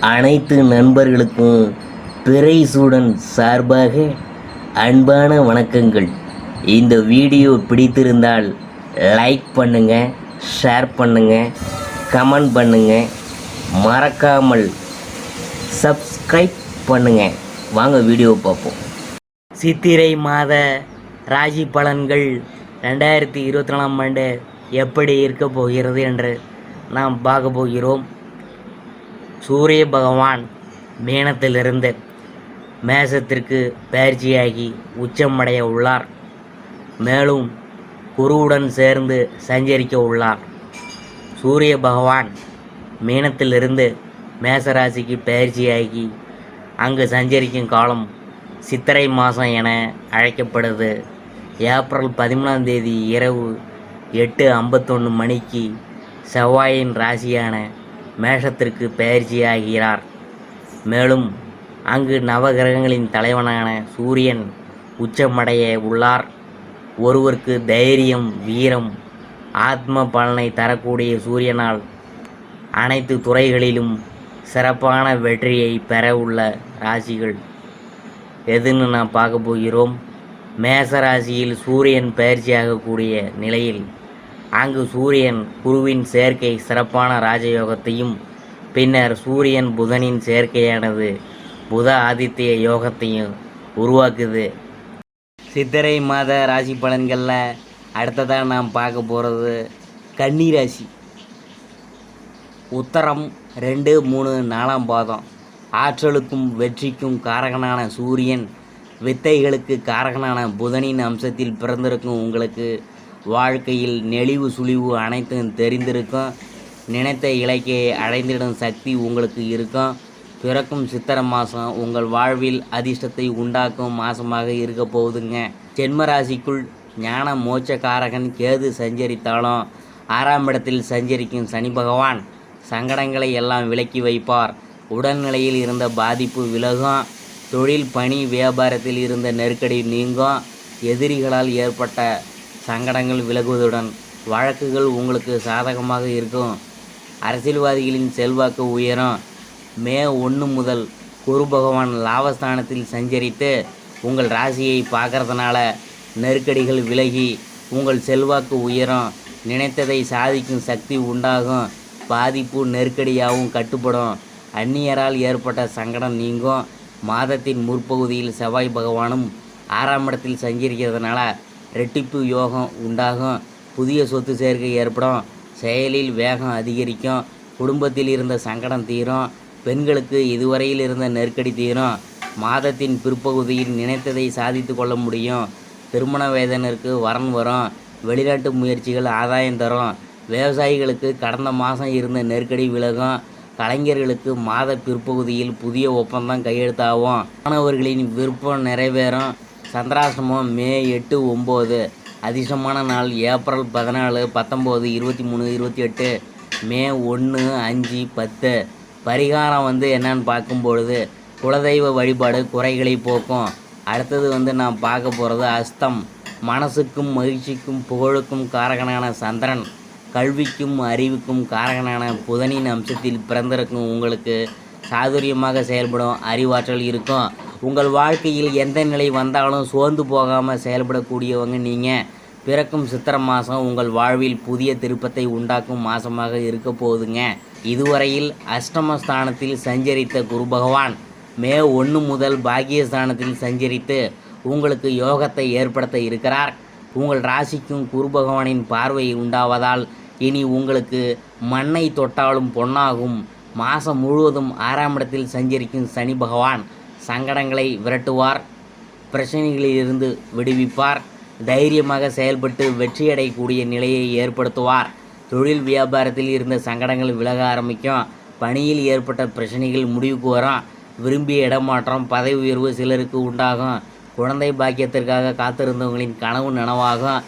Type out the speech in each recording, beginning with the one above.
அனைத்து நண்பர்களுக்கும் பிறைசூடன் சார்பாக அன்பான வணக்கங்கள். இந்த வீடியோ பிடித்திருந்தால் லைக் பண்ணுங்கள், ஷேர் பண்ணுங்கள், கமெண்ட் பண்ணுங்கள், மறக்காமல் சப்ஸ்கிரைப் பண்ணுங்கள். வாங்க வீடியோ பார்ப்போம். சித்திரை மாத ராசி பலன்கள் 2024ஆம் ஆண்டு எப்படி இருக்க போகிறது என்று நாம் பார்க்க போகிறோம். சூரிய பகவான் மீனத்திலிருந்து மேசத்திற்கு பயிற்சியாகி உச்சமடைய உள்ளார். மேலும் குருவுடன் சேர்ந்து சஞ்சரிக்க உள்ளார். சூரிய பகவான் மீனத்திலிருந்து மேசராசிக்கு பயிற்சியாகி அங்கு சஞ்சரிக்கும் காலம் சித்திரை மாதம் என அழைக்கப்படுது. ஏப்ரல் 13ஆம் தேதி இரவு 8:51 மணிக்கு செவ்வாயின் ராசியான மேஷத்திற்கு பயிற்சியாகிறார். மேலும் அங்கு நவகிரகங்களின் தலைவனான சூரியன் உச்சமடைய உள்ளார். ஒருவருக்கு தைரியம், வீரம், ஆத்ம பலனை தரக்கூடிய சூரியனால் அனைத்து துறைகளிலும் சிறப்பான வெற்றியை பெற உள்ள ராசிகள் எதுன்னு நாம் பார்க்க போகிறோம். மேச ராசியில் சூரியன் பயிற்சியாகக்கூடிய நிலையில் அங்கு சூரியன் குருவின் சேர்க்கை சிறப்பான ராஜயோகத்தையும், பின்னர் சூரியன் புதனின் சேர்க்கையானது புத ஆதித்ய யோகத்தையும் உருவாக்குது. சித்திரை மாத ராசி பலன்களில் அடுத்ததாக நாம் பார்க்க போகிறது கன்னி ராசி. உத்தரம் 2, 3, 4ஆம் பாதம். ஆற்றலுக்கும் வெற்றிக்கும் காரகனான சூரியன், வித்தைகளுக்கு காரகனான புதனின் அம்சத்தில் பிறந்திருக்கும் உங்களுக்கு வாழ்க்கையில் நெளிவு சுழிவு அனைத்தும் தெரிந்திருக்கும். நினைத்த இலக்கையை அடைந்திடும் சக்தி உங்களுக்கு இருக்கும். பிறக்கும் சித்திரை மாதம் உங்கள் வாழ்வில் அதிர்ஷ்டத்தை உண்டாக்கும் மாதமாக இருக்க போகுதுங்க. ஜென்மராசிக்குள் ஞான மோட்சக்காரகன் கேது சஞ்சரித்தாலும் 6ஆம் இடத்தில் சஞ்சரிக்கும் சனி பகவான் சங்கடங்களை எல்லாம் விலக்கி வைப்பார். உடல்நிலையில் இருந்த பாதிப்பு விலகும். தொழில், பணி, வியாபாரத்தில் இருந்த நெருக்கடி நீங்கும். எதிரிகளால் ஏற்பட்ட சங்கடங்கள் விலகுவதுடன் வழக்குகள் உங்களுக்கு சாதகமாக இருக்கும். அரசியல்வாதிகளின் செல்வாக்கு உயரும். மே 1 முதல் குரு பகவான் லாபஸ்தானத்தில் சஞ்சரித்து உங்கள் ராசியை பார்க்கறதுனால நெருக்கடிகள் விலகி உங்கள் செல்வாக்கு உயரும். நினைத்ததை சாதிக்கும் சக்தி உண்டாகும். பாதிப்பு நெருக்கடியாகவும் கட்டுப்படும். அந்நியரால் ஏற்பட்ட சங்கடம் நீங்கும். மாதத்தின் முற்பகுதியில் செவ்வாய் பகவானும் 6ஆம் இடத்தில் சஞ்சரிக்கிறதுனால ரெட்டிப்பு யோகம் உண்டாகும். புதிய சொத்து சேர்க்கை ஏற்படும். செயலில் வேகம் அதிகரிக்கும். குடும்பத்தில் இருந்த சங்கடம் தீரும். பெண்களுக்கு இதுவரையில் இருந்த நெருக்கடி தீரும். மாதத்தின் பிற்பகுதியில் நினைத்ததை சாதித்து கொள்ள முடியும். திருமண வயதினருக்கு வரன் வரும். வெளிநாட்டு முயற்சிகள் ஆதாயம் தரும். விவசாயிகளுக்கு கடந்த மாதம் இருந்த நெருக்கடி விலகும். கலைஞர்களுக்கு மாத பிற்பகுதியில் புதிய ஒப்பந்தம் கையெழுத்தாகும். மாணவர்களின் விருப்பம் நிறைவேறும். சந்திராஷ்டமம் மே 8, 9. அதிர்ஷ்டமான நாள் ஏப்ரல் 14, 19, 23, 28, மே 1, 5, 10. பரிகாரம் என்னன்னு பார்க்கும்பொழுது குலதெய்வ வழிபாடு குறைகளை போக்கும். அடுத்தது நான் பார்க்க போகிறது அஸ்தம். மனசுக்கும் மகிழ்ச்சிக்கும் புகழுக்கும் காரகனான சந்திரன், கல்விக்கும் அறிவுக்கும் காரகனான புதனின் அம்சத்தில் பிறந்திருக்கும் உங்களுக்கு சாதுரியமாக செயல்படும் அறிவாற்றல் இருக்கும். உங்கள் வாழ்க்கையில் எந்த நிலை வந்தாலும் சோர்ந்து போகாமல் செயல்படக்கூடியவங்க நீங்கள். பிறக்கும் சித்திரை மாதம் உங்கள் வாழ்வில் புதிய திருப்பத்தை உண்டாக்கும் மாதமாக இருக்க போகுதுங்க. இதுவரையில் அஷ்டமஸ்தானத்தில் சஞ்சரித்த குரு பகவான் மே 1 முதல் பாக்கியஸ்தானத்தில் சஞ்சரித்து உங்களுக்கு யோகத்தை ஏற்படுத்த இருக்கிறார். உங்கள் ராசிக்கும் குரு பகவானின் பார்வை உண்டாவதால் இனி உங்களுக்கு மண்ணை தொட்டாலும் பொன்னாகும். மாதம் முழுவதும் 6ஆம் இடத்தில் சஞ்சரிக்கும் சனி பகவான் சங்கடங்களை விரட்டுவார். பிரச்சனைகளிலிருந்து விடுவிப்பார். தைரியமாக செயல்பட்டு வெற்றியடையக்கூடிய நிலையை ஏற்படுத்துவார். தொழில் வியாபாரத்தில் இருந்த சங்கடங்கள் விலக ஆரம்பிக்கும். பணியில் ஏற்பட்ட பிரச்சனைகள் முடிவுக்கு வரும். விரும்பிய இடமாற்றம், பதவி உயர்வு சிலருக்கு உண்டாகும். குழந்தை பாக்கியத்திற்காக காத்திருந்தவங்களின் கனவு நனவாகும்.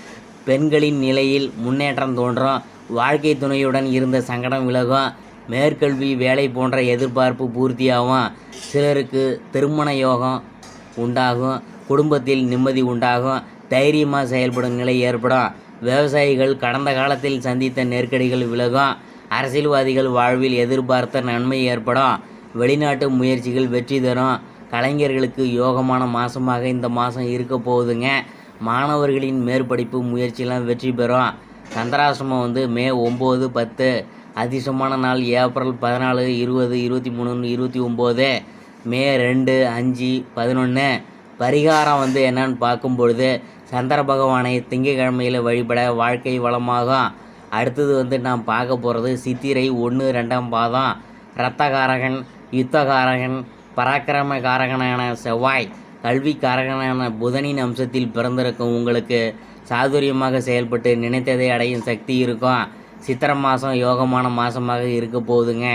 பெண்களின் நிலையில் முன்னேற்றம் தோன்றும். வாழ்க்கை துணையுடன் இருந்த சங்கடம் விலகும். மேற்கல்வி, வேலை போன்ற எதிர்பார்ப்பு பூர்த்தியாகும். சிலருக்கு திருமண யோகம் உண்டாகும். குடும்பத்தில் நிம்மதி உண்டாகும். தைரியமாக செயல்படும் நிலை ஏற்படும். விவசாயிகள் கடந்த காலத்தில் சந்தித்த நெருக்கடிகள் விலகும். அரசியல்வாதிகள் வாழ்வில் எதிர்பார்த்த நன்மை ஏற்படும். வெளிநாட்டு முயற்சிகள் வெற்றி தரும். கலைஞர்களுக்கு யோகமான மாதமாக இந்த மாதம் இருக்க போகுதுங்க. மாணவர்களின் மேற்படிப்பு முயற்சியெல்லாம் வெற்றி பெறும். சந்திராசிரமம் மே 9, 10. அதிர்ஷ்டமான நாள் ஏப்ரல் 14, 20, 23, 29. மே 2, 5, 11. பரிகாரம் என்னன்னு பார்க்கும் பொழுது சந்திர பகவானை திங்கக்கிழமையில் வழிபட வாழ்க்கை வளமாகும். அடுத்தது நாம் பார்க்க போகிறது சித்திரை 1, 2ஆம் பாதம். இரத்தகாரகன், யுத்தகாரகன், பராக்கிரமகாரகனான செவ்வாய், கல்விக்காரகனான புதனின் அம்சத்தில் பிறந்திருக்கும் உங்களுக்கு சாதுரியமாக செயல்பட்டு நினைத்ததை அடையும் சக்தி இருக்கும். சித்திரை மாதம் யோகமான மாதமாக இருக்க போகுதுங்க.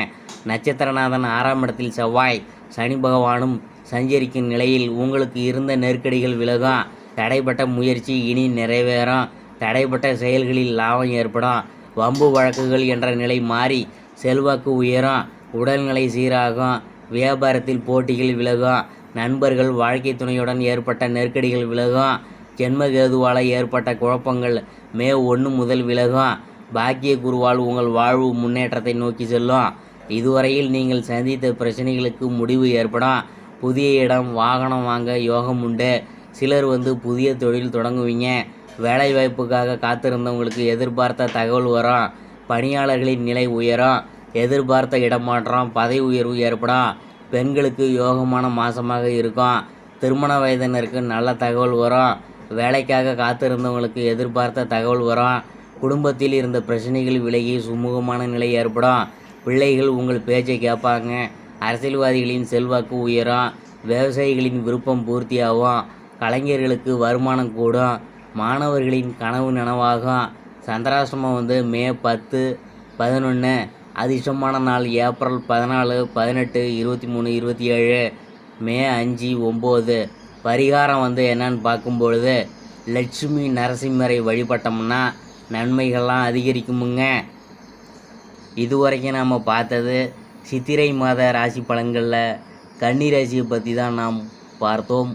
நட்சத்திரநாதன் 6ஆம் இடத்தில் செவ்வாய், சனி பகவானும் சஞ்சரிக்கும் நிலையில் உங்களுக்கு இருந்த நெருக்கடிகள் விலகும். தடைப்பட்ட முயற்சி இனி நிறைவேறும். தடைப்பட்ட செயல்களில் லாபம் ஏற்படும். வம்பு வழக்குகள் என்ற நிலை மாறி செல்வாக்கு உயரும். உடல்நிலை சீராகும். வியாபாரத்தில் போட்டிகள் விலகும். நண்பர்கள், வாழ்க்கை துணையுடன் ஏற்பட்ட நெருக்கடிகள் விலகும். ஜென்மகேதுவால் ஏற்பட்ட குழப்பங்கள் மே 1 முதல் விலகும். பாக்கிய குருவால் உங்கள் வாழ்வு முன்னேற்றத்தை நோக்கி செல்லும். இதுவரையில் நீங்கள் சந்தித்த பிரச்சனைகளுக்கு முடிவு ஏற்படும். புதிய இடம், வாகனம் வாங்க யோகம் உண்டு. சிலர் புதிய தொழில் தொடங்குவீங்க. வேலை வாய்ப்புக்காக காத்திருந்தவங்களுக்கு எதிர்பார்த்த தகவல் வரும். பணியாளர்களின் நிலை உயரும். எதிர்பார்த்த இடமாற்றம், பதவி உயர்வு ஏற்படும். பெண்களுக்கு யோகமான மாதமாக இருக்கும். திருமண வயதினருக்கு நல்ல தகவல் வரும். வேலைக்காக காத்திருந்தவங்களுக்கு எதிர்பார்த்த தகவல் வரும். குடும்பத்தில் இருந்த பிரச்சனைகள் விலகி சுமூகமான நிலை ஏற்படும். பிள்ளைகள் உங்கள் பேச்சை கேட்பாங்க. அரசியல்வாதிகளின் செல்வாக்கு உயரும். விவசாயிகளின் விருப்பம் பூர்த்தியாகும். கலைஞர்களுக்கு வருமானம் கூடும். மாணவர்களின் கனவு நனவாகும். சந்திராசிரமம் மே 10, 11. அதிர்ஷ்டமான நாள் ஏப்ரல் 14, 18, 23, 27. மே 5, 9. பரிகாரம் என்னன்னு பார்க்கும்பொழுது லட்சுமி நரசிம்மரை வழிபட்டோம்னா நன்மைகள்லாம் அதிகரிக்குமுங்க. இதுவரைக்கும் நாம் பார்த்தது சித்திரை மாத ராசி பலன்களில் கன்னி ராசியை பற்றி தான் நாம் பார்த்தோம்.